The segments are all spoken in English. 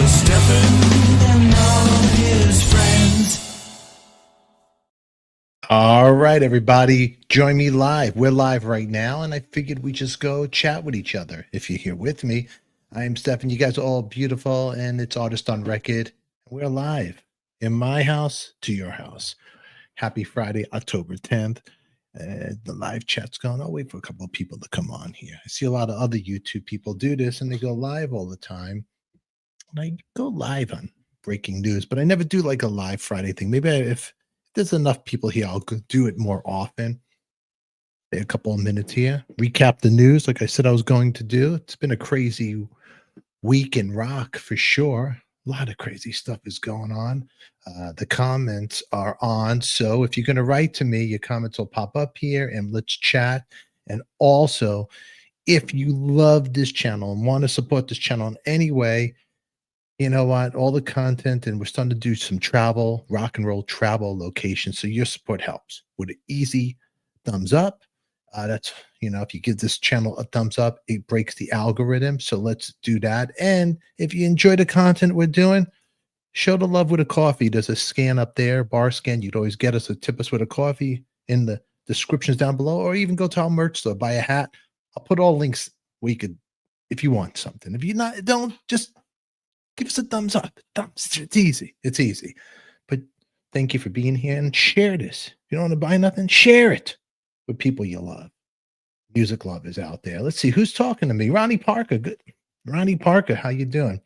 Stefan and all his friends. All right, everybody, join me live. We're live right now, and I figured we just go chat with each other. If you're here with me, I am Stefan. You guys are all beautiful, and it's Artist on Record. We're live in my house to your house. Happy Friday, October 10th. The live chat's going. I'll wait for a couple of people to come on here. I see a lot of other YouTube people do this, and they go live all the time. And I go live on breaking news, but I never do like a live Friday thing. Maybe if there's enough people here, I'll do it more often. A couple of minutes here, recap the news like I said I was going to do. It's been a crazy week in rock for sure. A lot of crazy stuff is going on. The comments are on. So if you're going to write to me, your comments will pop up here and let's chat. And also, if you love this channel and want to support this channel in any way, you know what? All the content, and we're starting to do some travel, rock and roll travel locations. So your support helps with an easy thumbs up. That's, if you give this channel a thumbs up, it breaks the algorithm. So let's do that. And if you enjoy the content we're doing, show the love with a coffee. There's a scan up there, bar scan. You'd always get us a tip us with a coffee in the descriptions down below, or even go to our merch store, buy a hat. I'll put all links where you could, if you want something. If you not, don't, just give us a thumbs up. It's easy. It's easy. But thank you for being here, and share this. If you don't want to buy nothing, share it with people you love. Music love is out there. Let's see who's talking to me. Ronnie Parker. Good. Ronnie Parker, how you doing?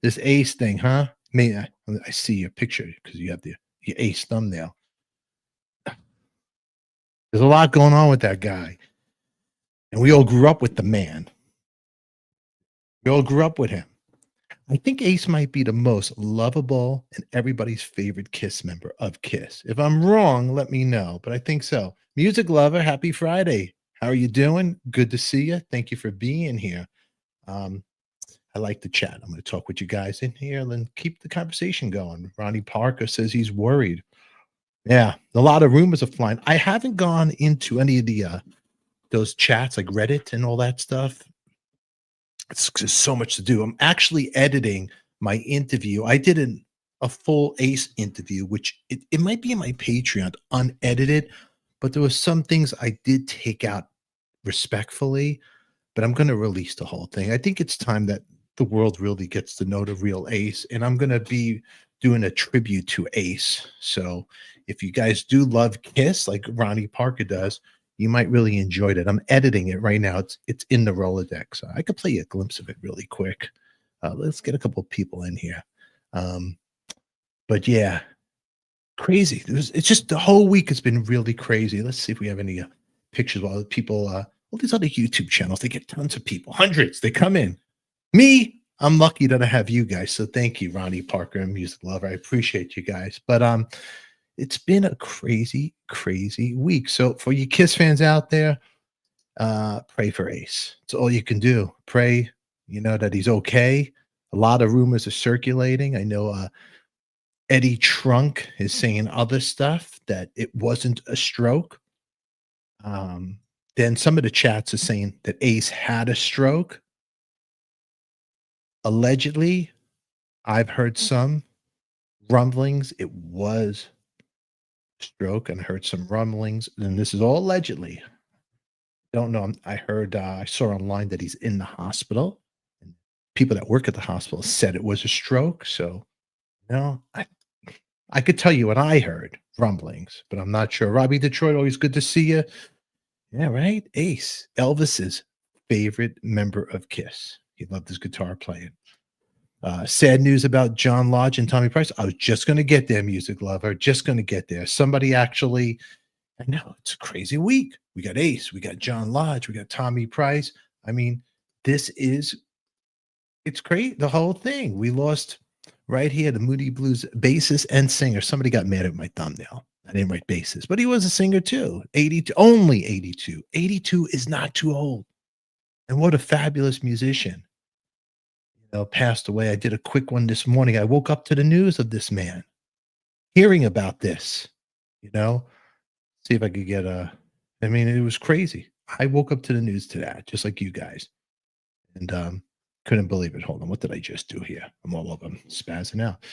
This Ace thing, huh? I see your picture because you have your Ace thumbnail. There's a lot going on with that guy. And we all grew up with the man. We all grew up with him. I think Ace might be the most lovable and everybody's favorite Kiss member of Kiss. If I'm wrong, let me know, but I think so. Music lover, happy Friday. How are you doing? Good to see you. Thank you for being here. I like the chat. I'm going to talk with you guys in here and keep the conversation going. Ronnie Parker says he's worried. Yeah, a lot of rumors are flying. I haven't gone into any of the those chats like Reddit and all that stuff. It's just so much to do. I'm actually editing my interview. I did a full Ace interview, which it might be in my Patreon, unedited, but there were some things I did take out respectfully, but I'm going to release the whole thing. I think it's time that the world really gets to know the real Ace, and I'm going to be doing a tribute to Ace. So if you guys do love Kiss like Ronnie Parker does, you might really enjoy it. I'm editing it right now. It's in the Rolodex. I could play you a glimpse of it really quick. Let's get a couple of people in here. But yeah, crazy. It's just the whole week has been really crazy. Let's see if we have any pictures of all the people. All these other YouTube channels, they get tons of people, hundreds. They come in. Me, I'm lucky that I have you guys. So thank you, Ronnie Parker and Music Lover. I appreciate you guys. But it's been a crazy, crazy week. So for you Kiss fans out there, pray for Ace. It's all you can do. Pray, that he's okay. A lot of rumors are circulating. I know Eddie Trunk is saying other stuff, that it wasn't a stroke. Then some of the chats are saying that Ace had a stroke. Allegedly, I've heard some rumblings. It was stroke, and I heard some rumblings, and this is all allegedly. Don't know. I heard, I saw online that he's in the hospital, and people that work at the hospital said it was a stroke. So, I could tell you what I heard, rumblings, but I'm not sure. Robbie Detroit, always good to see you. Yeah, right. Ace, Elvis's favorite member of Kiss. He loved his guitar playing. Sad news about John Lodge and Tommy Price. I was just going to get there, Music Lover. Just going to get there. Somebody actually, I know, it's a crazy week. We got Ace, we got John Lodge, we got Tommy Price. I mean, it's great. The whole thing. We lost right here the Moody Blues bassist and singer. Somebody got mad at my thumbnail. I didn't write bassist, but he was a singer too. 82, only 82. 82 is not too old. And what a fabulous musician. Passed away. I did a quick one this morning. I woke up to the news of this man, hearing about this, see if I could get it was crazy. I woke up to the news to that, just like you guys. And couldn't believe it. Hold on, what did I just do here? I'm all over, I'm spazzing out.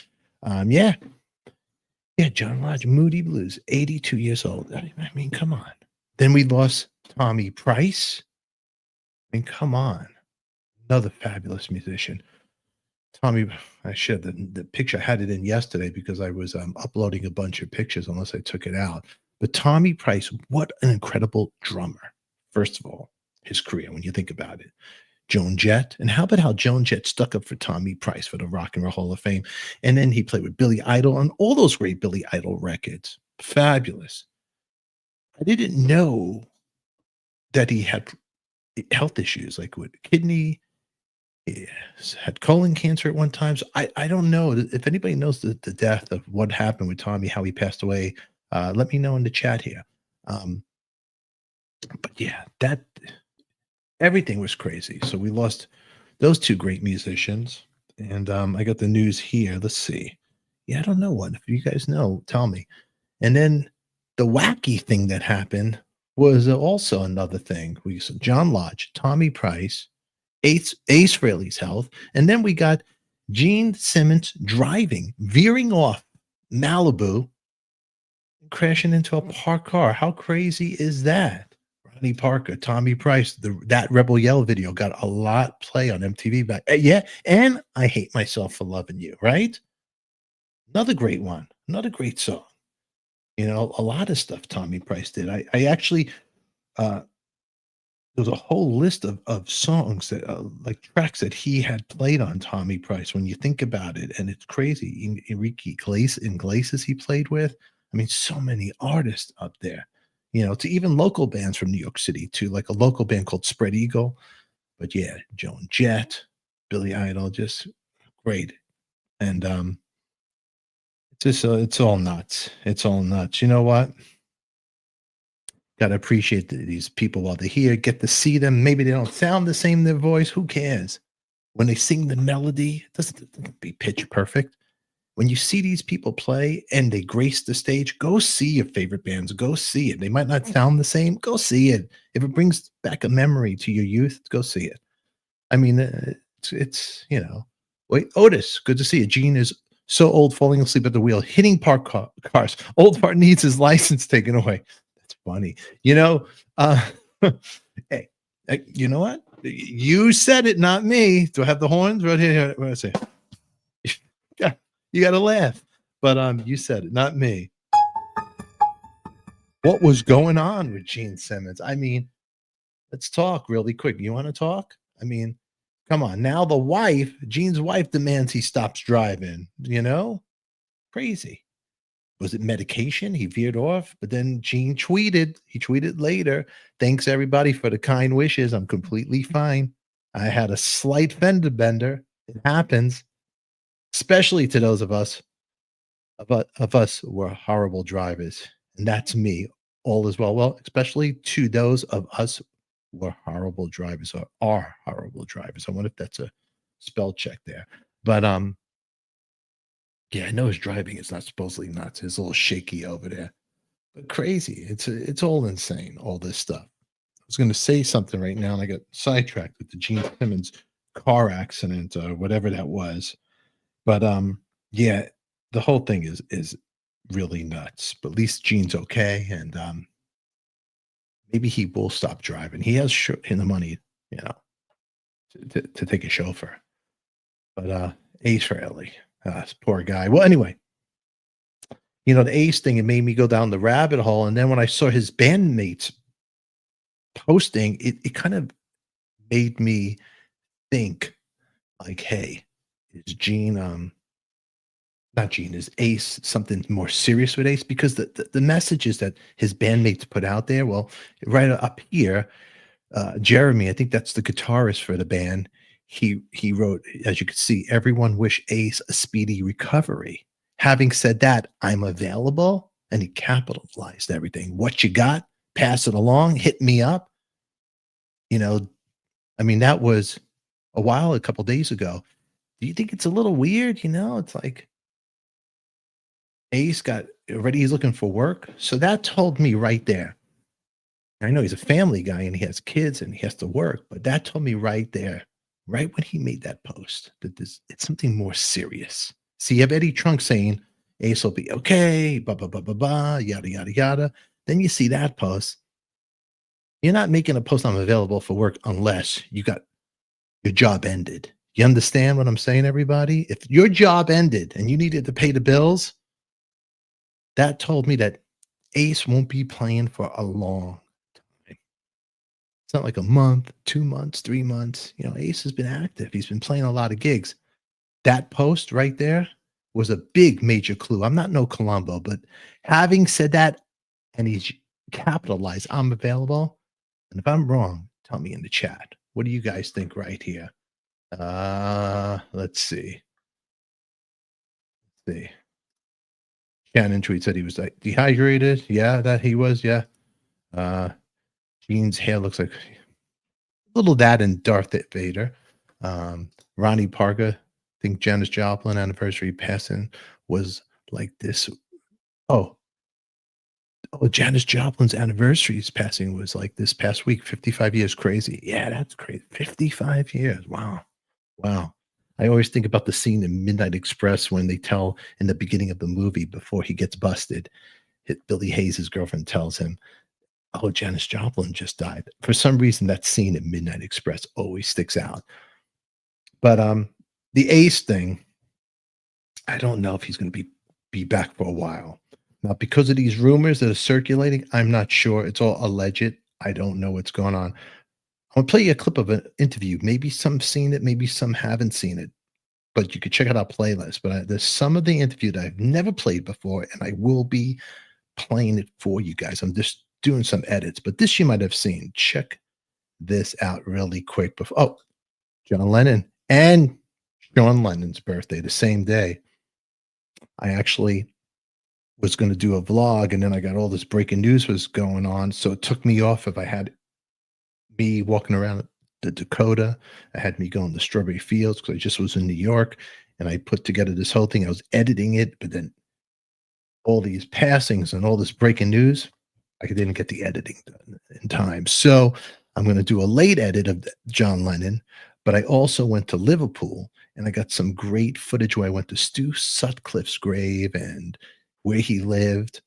Yeah, yeah, John Lodge, Moody Blues, 82 years old. I mean, come on. Then we lost Tommy Price. I mean, come on. Another fabulous musician. Tommy, I shared the picture. I had it in yesterday because I was uploading a bunch of pictures, unless I took it out. But Tommy Price, what an incredible drummer. First of all, his career, when you think about it. Joan Jett. And how about how Joan Jett stuck up for Tommy Price for the Rock and Roll Hall of Fame? And then he played with Billy Idol on all those great Billy Idol records. Fabulous. I didn't know that he had health issues like with kidney. He had colon cancer at one time. So I don't know if anybody knows the death of what happened with Tommy, how he passed away. Let me know in the chat here. But yeah, that everything was crazy. So we lost those two great musicians. And I got the news here. Let's see. Yeah, I don't know what. If you guys know, tell me. And then the wacky thing that happened was also another thing. We saw John Lodge, Tommy Price, Ace Frehley's health, and then we got Gene Simmons driving, veering off Malibu, crashing into a parked car. How crazy is that? Ronnie Parker, Tommy Price, that Rebel Yell video got a lot play on MTV back. Yeah, and I Hate Myself for Loving You, right? Another great one, another great song. You know, a lot of stuff Tommy Price did. I actually there was a whole list of songs that like tracks that he had played on Tommy Price when you think about it, and it's crazy. Enrique Iglesias he played with. I mean, so many artists up there, you know, to even local bands from New York City, to like a local band called Spread Eagle. But yeah, Joan Jett, Billy Idol, just great. And it's just it's all nuts. It's all nuts. You know what? Got to appreciate these people while they're here. Get to see them. Maybe they don't sound the same in their voice. Who cares? When they sing the melody, it doesn't be pitch perfect. When you see these people play and they grace the stage, go see your favorite bands. Go see it. They might not sound the same. Go see it. If it brings back a memory to your youth, go see it. I mean, it's you know. Wait, Otis, good to see you. Gene is so old, falling asleep at the wheel, hitting parked cars. Old Fart needs his license taken away. That's funny. You know, hey, you know what? You said it, not me. Do I have the horns right here? What did I say? Yeah, you got to laugh. But you said it, not me. What was going on with Gene Simmons? I mean, let's talk really quick. You want to talk? I mean, come on. Now the wife, Gene's wife, demands he stops driving. You know, crazy. Was it medication? He veered off, but then Gene tweeted. He tweeted later, "Thanks everybody for the kind wishes. I'm completely fine. I had a slight fender bender. It happens, especially to those of us who are horrible drivers, and that's me. All is well. Well, especially to those of us who are horrible drivers or are horrible drivers. I wonder if that's a spell check there, but yeah, I know his driving is not supposedly nuts. It's a little shaky over there, but crazy. It's all insane. All this stuff. I was going to say something right now, and I got sidetracked with the Gene Simmons car accident or whatever that was. But yeah, the whole thing is really nuts. But at least Gene's okay, and maybe he will stop driving. He has in the money, you know, to take a chauffeur. But Ace Frehley. Poor guy. Well, anyway, you know, the Ace thing, it made me go down the rabbit hole. And then when I saw his bandmates posting, it kind of made me think like, hey, is Gene, not Gene, is Ace something more serious with Ace? Because the messages that his bandmates put out there, well, right up here, Jeremy, I think that's the guitarist for the band. He wrote, as you can see, everyone wish Ace a speedy recovery. Having said that, I'm available, and he capitalized everything. What you got? Pass it along. Hit me up. You know, I mean, that was a couple days ago. Do you think it's a little weird? You know, it's like Ace he's looking for work. So that told me right there. I know he's a family guy and he has kids and he has to work, but that told me right there right when he made that post, that it's something more serious. See, you have Eddie Trunk saying Ace will be okay, blah, blah, blah, blah, blah, yada, yada, yada. Then you see that post. You're not making a post I'm available for work unless you got your job ended. You understand what I'm saying, everybody? If your job ended and you needed to pay the bills, that told me that Ace won't be playing for a long time. It's not like a month, 2 months, 3 months. You know, Ace has been active. He's been playing a lot of gigs. That post right there was a big major clue. I'm not no Columbo, but having said that, and he's capitalized, I'm available. And if I'm wrong, tell me in the chat. What do you guys think right here? Let's see. Let's see. Shannon tweet said he was like dehydrated. Yeah, that he was. Yeah. Gene's hair looks like a little that and Darth Vader. Ronnie Parker, I think Janis Joplin anniversary passing was like this. Oh, Janis Joplin's anniversary passing was like this past week, 55 years. Crazy. Yeah, that's crazy. 55 years. Wow. Wow. I always think about the scene in Midnight Express when they tell in the beginning of the movie before he gets busted, Billy Hayes' girlfriend tells him, "Oh, Janis Joplin just died." For some reason, that scene in Midnight Express always sticks out. But the Ace thing, I don't know if he's going to be back for a while. Now, because of these rumors that are circulating, I'm not sure. It's all alleged. I don't know what's going on. I'm gonna play you a clip of an interview. Maybe some seen it, maybe some haven't seen it. But you could check out our playlist. But there's some of the interview that I've never played before, and I will be playing it for you guys. I'm just doing some edits, but this you might have seen. Check this out really quick. Before, oh, John Lennon and Sean Lennon's birthday the same day. I actually was going to do a vlog, and then I got all this breaking news was going on, so it took me off. If I had me walking around the Dakota, I had me going to Strawberry Fields because I just was in New York, and I put together this whole thing. I was editing it, but then all these passings and all this breaking news, I didn't get the editing done in time. So I'm going to do a late edit of John Lennon, but I also went to Liverpool and I got some great footage where I went to Stu Sutcliffe's grave and where he lived.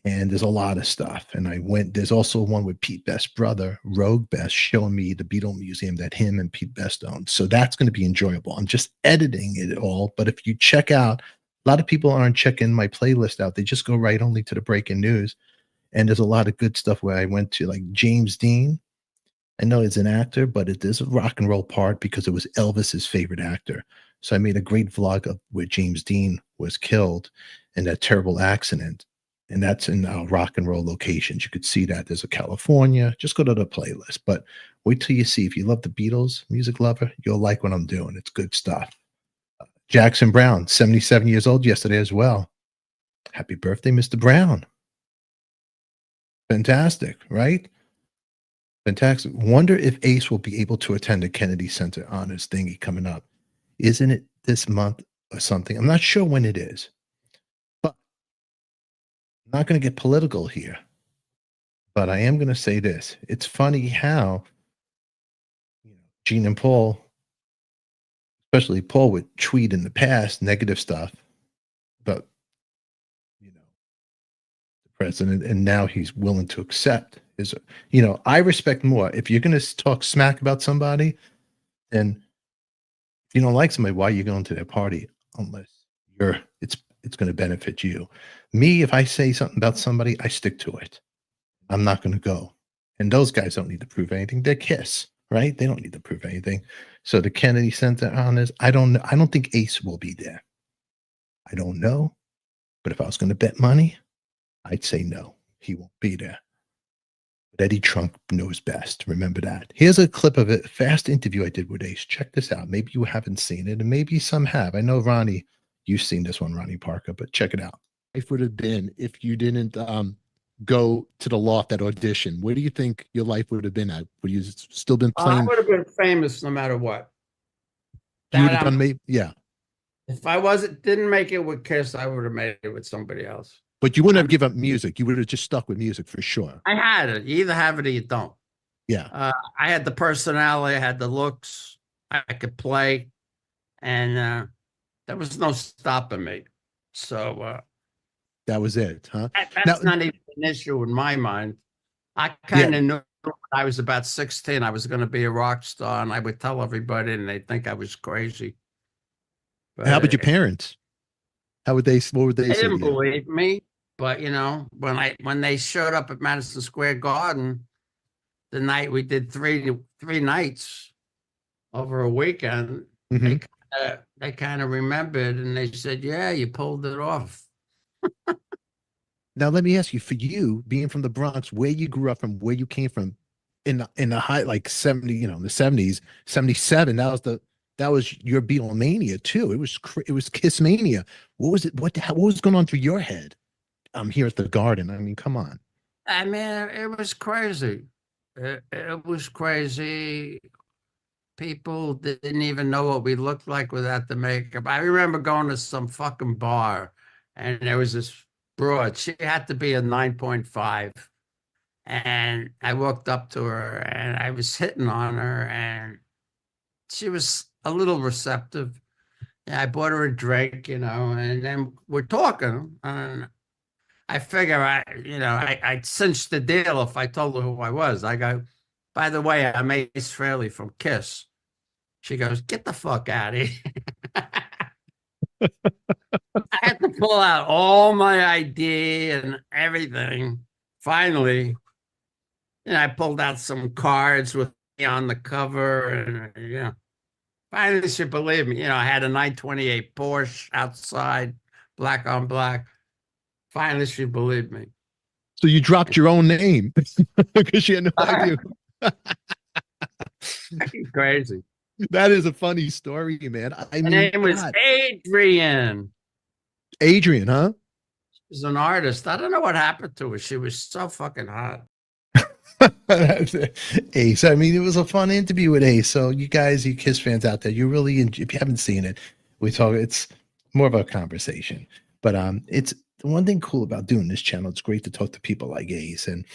And there's a lot of stuff. And there's also one with Pete Best's brother, Rogue Best, showing me the Beatle Museum that him and Pete Best owned. So that's going to be enjoyable. I'm just editing it all. But if you check out, a lot of people aren't checking my playlist out. They just go right only to the breaking news. And there's a lot of good stuff where I went to, like James Dean. I know he's an actor, but it is a rock and roll part because it was Elvis's favorite actor. So I made a great vlog of where James Dean was killed in that terrible accident. And that's in our rock and roll locations. You could see that. There's a California. Just go to the playlist. But wait till you see. If you love the Beatles, music lover, you'll like what I'm doing. It's good stuff. Jackson Brown, 77 years old yesterday as well. Happy birthday, Mr. Brown. Fantastic, right? Fantastic. Wonder if Ace will be able to attend the Kennedy Center Honors thingy coming up. Isn't it this month or something? I'm not sure when it is. But I'm not going to get political here. But I am going to say this. It's funny how Gene and Paul, especially Paul, would tweet in the past negative stuff about the president, and now he's willing to accept his. I respect more. If you're going to talk smack about somebody, then if you don't like somebody, why are you going to their party? Unless it's going to benefit you. Me, if I say something about somebody, I stick to it. I'm not going to go. And those guys don't need to prove anything. They're KISS, right? They don't need to prove anything. So the Kennedy Center Honors, I don't think Ace will be there. I don't know. But if I was going to bet money, I'd say no, he won't be there. But Eddie Trunk knows best. Remember that. Here's a clip of a fast interview I did with Ace. Check this out. Maybe you haven't seen it, and maybe some have. I know, Ronnie, you've seen this one, Ronnie Parker, but check it out. Life would have been if you didn't go to the loft at audition. Where do you think your life would have been at? Would you still been playing? I would have been famous no matter what. You would have done maybe, yeah. If I didn't make it with KISS, I would have made it with somebody else. But you wouldn't have given up music. You would have just stuck with music for sure. I had it. You either have it or you don't. Yeah. I had the personality. I had the looks. I could play, and there was no stopping me. So That was it, huh? Now, that's not even an issue in my mind. I yeah. kind of knew when I was about 16, I was going to be a rock star, and I would tell everybody, and they'd think I was crazy. How But about your parents? How would they? What would they they say to didn't you? believe me. But when they showed up at Madison Square Garden the night we did three nights over a weekend, Hmm. they kind of remembered, and they said, "Yeah, you pulled it off." Now, let me ask you: for you, being from the Bronx, where you grew up from, where you came from, in the high like 70, the 70s, 77. That was your Beatlemania too. It was Kiss mania. What was it? What was going on through your head? I'm here at the Garden. I mean, come on. I mean, it was crazy. It was crazy. People didn't even know what we looked like without the makeup. I remember going to some fucking bar, and there was this broad. She had to be a 9.5. And I walked up to her, and I was hitting on her, and she was a little receptive. And I bought her a drink, and then we're talking. And I figure I cinched the deal if I told her who I was. I go, by the way, I'm Ace Frehley from Kiss. She goes, get the fuck out of here. I had to pull out all my ID and everything. Finally, I pulled out some cards with me on the cover, and finally she believed me. I had a 928 Porsche outside, black on black. Finally, she believed me. So you dropped your own name because you had no idea. Crazy. That is a funny story, man. I Her mean, name was God. Adrian. Adrian, huh? She's an artist. I don't know what happened to her. She was so fucking hot. Ace. I mean, it was a fun interview with Ace. So you guys, you Kiss fans out there, you really, if you haven't seen it, it's more of a conversation. But it's the one thing cool about doing this channel. It's great to talk to people like Ace and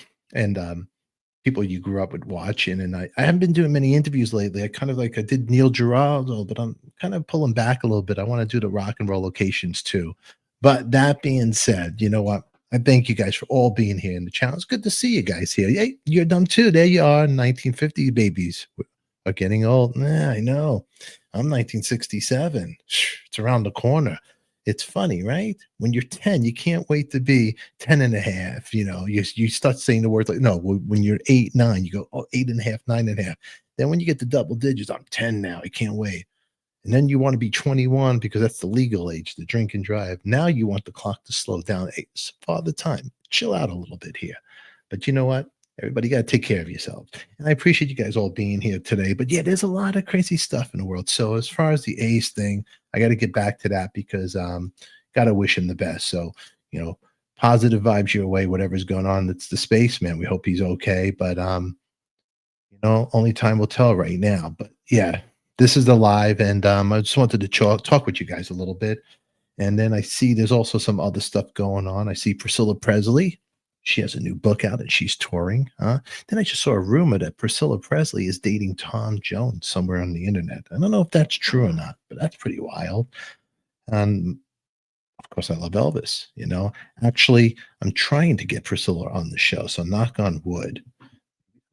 people you grew up with watching. And I haven't been doing many interviews lately. I did Neil Giraldo, but I'm kind of pulling back a little bit. I want to do the rock and roll locations too. But that being said, you know what? I thank you guys for all being here in the channel. It's good to see you guys here. Hey, you're done too. There you are, 1950 babies are getting old. Yeah, I know. I'm 1967. It's around the corner. It's funny, right? When you're 10, you can't wait to be 10 and a half. You start saying the words like, no, when you're 8, 9, you go, oh, 8 and a half, 9 and a half. Then when you get to double digits, I'm 10 now. I can't wait. And then you want to be 21 because that's the legal age to drink and drive. Now you want the clock to slow down. Hey, it's Father Time. Chill out a little bit here. But you know what? Everybody got to take care of yourselves. And I appreciate you guys all being here today. But yeah, there's a lot of crazy stuff in the world. So as far as the Ace thing, I got to get back to that because got to wish him the best. So, positive vibes your way, whatever's going on. It's the spaceman. We hope he's okay. But only time will tell right now. But yeah, this is the live, and I just wanted to talk with you guys a little bit. And then I see there's also some other stuff going on. I see Priscilla Presley. She has a new book out and she's touring. Then I just saw a rumor that Priscilla Presley is dating Tom Jones somewhere on the internet. I don't know if that's true or not, but that's pretty wild. And of course, I love Elvis. Actually, I'm trying to get Priscilla on the show. So knock on wood,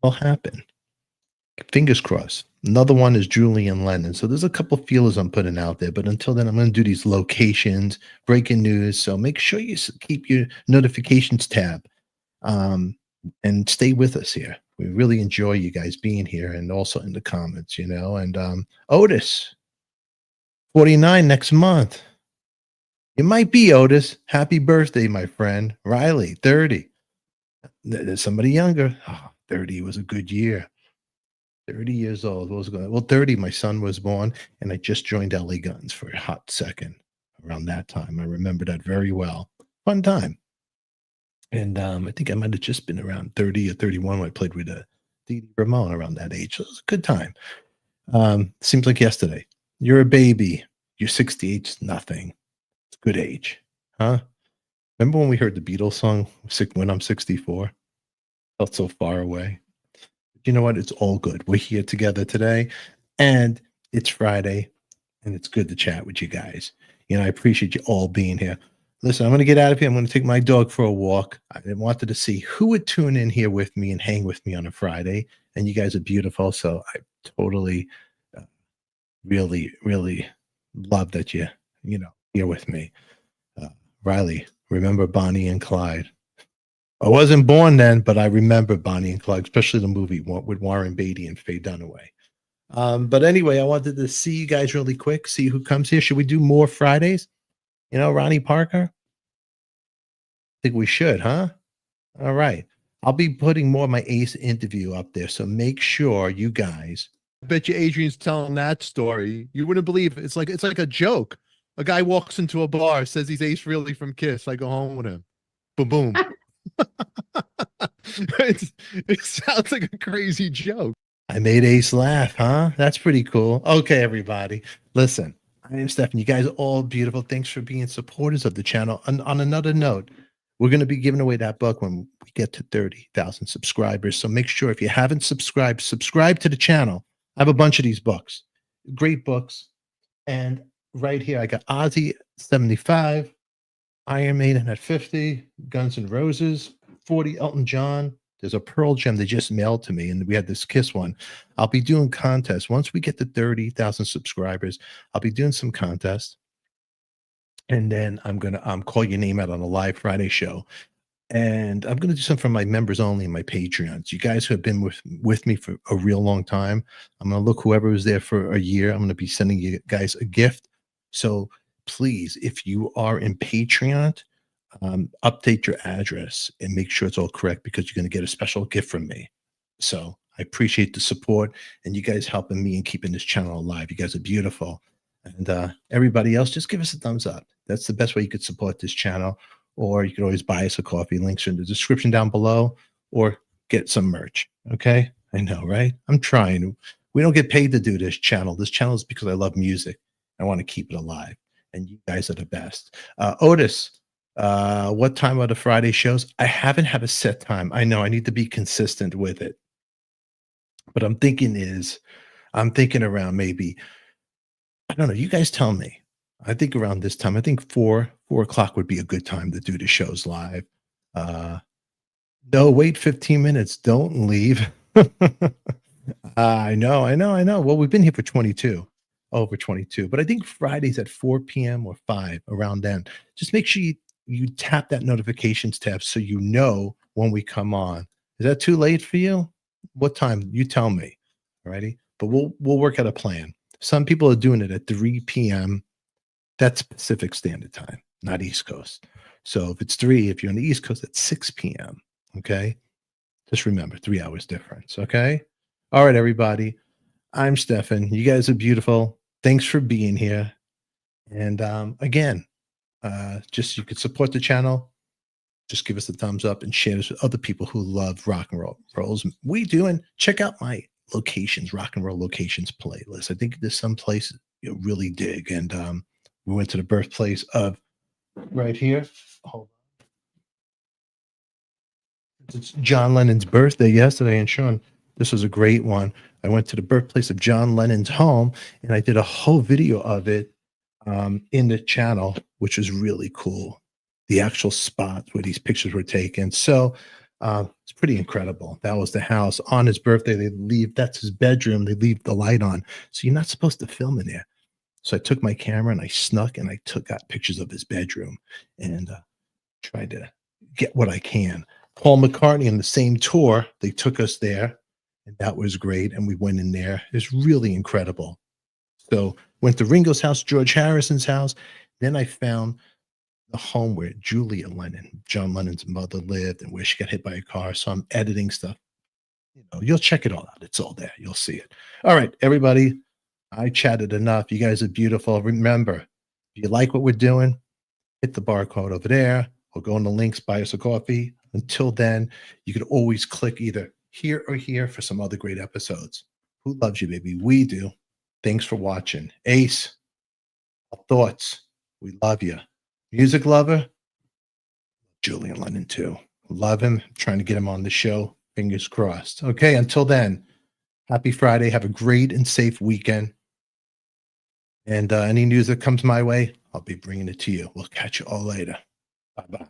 it'll happen. Fingers crossed. Another one is Julian Lennon. So there's a couple feelers I'm putting out there, but until then, I'm going to do these locations, breaking news. So make sure you keep your notifications tab and stay with us here. We really enjoy you guys being here and also in the comments, And Otis, 49 next month. You might be Otis. Happy birthday, my friend. Riley, 30. There's somebody younger. 30 was a good year. 30 years old. What was going on? Well, 30, my son was born, and I just joined LA Guns for a hot second around that time. I remember that very well. Fun time. And I think I might have just been around 30 or 31 when I played with Dee Dee Ramone around that age. So it was a good time. Seems like yesterday. You're a baby. You're 68's nothing. It's a good age. Huh? Remember when we heard the Beatles song, When I'm 64? Felt so far away. You know what? It's all good. We're here together today. And It's Friday, and it's good to chat with you guys. I appreciate you all being here. Listen, I'm going to get out of here. I'm going to take my dog for a walk. I wanted to see who would tune in here with me and hang with me on a Friday. And you guys are beautiful. So I totally, really, really love that here with me. Riley, remember Bonnie and Clyde? I wasn't born then, but I remember Bonnie and Clyde, especially the movie with Warren Beatty and Faye Dunaway. But anyway, I wanted to see you guys really quick, see who comes here. Should we do more Fridays? Ronnie Parker? I think we should, huh? All right. I'll be putting more of my Ace interview up there. So make sure you guys. I bet you Adrian's telling that story. You wouldn't believe it. It's like a joke. A guy walks into a bar, says he's Ace Frehley from Kiss. I go home with him. Boom, boom. It sounds like a crazy joke. I made Ace laugh, huh? That's pretty cool. Okay, everybody. Listen, I am Stefan. You guys are all beautiful. Thanks for being supporters of the channel. On another note, we're going to be giving away that book when we get to 30,000 subscribers. So make sure if you haven't subscribed, subscribe to the channel. I have a bunch of these books. Great books. And right here, I got Ozzy 75, Iron Maiden at 50, Guns N' Roses, 40, Elton John. There's a Pearl Gem they just mailed to me, and we had this Kiss one. I'll be doing contests. Once we get to 30,000 subscribers, I'll be doing some contests. And then I'm going to call your name out on a live Friday show. And I'm going to do something for my members only and my Patreons. You guys who have been with me for a real long time. I'm going to look whoever was there for a year. I'm going to be sending you guys a gift. So please, if you are in Patreon, update your address and make sure it's all correct, because you're going to get a special gift from me. So I appreciate the support and you guys helping me and keeping this channel alive. You guys are beautiful. And everybody else, just give us a thumbs up. That's the best way you could support this channel. Or you could always buy us a coffee. Links are in the description down below, or get some merch. Okay? I know, right? I'm trying. We don't get paid to do this channel. This channel is because I love music. I want to keep it alive. And you guys are the best. Otis, what time are the Friday shows? I haven't had a set time. I know I need to be consistent with it. But I'm thinking around maybe, I don't know. You guys tell me. I think around this time, I think 4 o'clock would be a good time to do the shows live. No, wait 15 minutes. Don't leave. I know. Well, we've been here for over 22, but I think Fridays at 4 p.m. or 5, around then. Just make sure you tap that notifications tab so you know when we come on. Is that too late for you? What time? You tell me. Alrighty. But we'll work out a plan. Some people are doing it at 3 p.m. That's Pacific Standard Time, not East Coast. So if it's 3, if you're on the East Coast, it's 6 p.m. Okay? Just remember, 3 hours difference. Okay? All right, everybody. I'm Stefan. You guys are beautiful. Thanks for being here. And again, just you could support the channel. Just give us a thumbs up and share this with other people who love rock and rolls. We do. And check out my locations, rock and roll locations playlist. I think there's some places you really dig. And we went to the birthplace of right here. Hold on. It's John Lennon's birthday yesterday. And Sean, this was a great one. I went to the birthplace of John Lennon's home, and I did a whole video of it in the channel, which was really cool. The actual spots where these pictures were taken. So it's pretty incredible. That was the house. On his birthday, that's his bedroom. They leave the light on. So you're not supposed to film in there. So I took my camera and I snuck and I got pictures of his bedroom and tried to get what I can. Paul McCartney on the same tour, they took us there, and that was great. And we went in there. It was really incredible. So went to Ringo's house, George Harrison's house. Then I found the home where Julia Lennon, John Lennon's mother, lived and where she got hit by a car. So I'm editing stuff. You'll check it all out. It's all there. You'll see it. All right, everybody. I chatted enough. You guys are beautiful. Remember, if you like what we're doing, hit the barcode over there or go on the links, buy us a coffee. Until then, you can always click either here or here for some other great episodes. Who loves you, baby? We do. Thanks for watching. Ace, thoughts. We love you. Music lover, Julian Lennon too. Love him. I'm trying to get him on the show. Fingers crossed. Okay, until then, happy Friday. Have a great and safe weekend. And any news that comes my way, I'll be bringing it to you. We'll catch you all later. Bye-bye.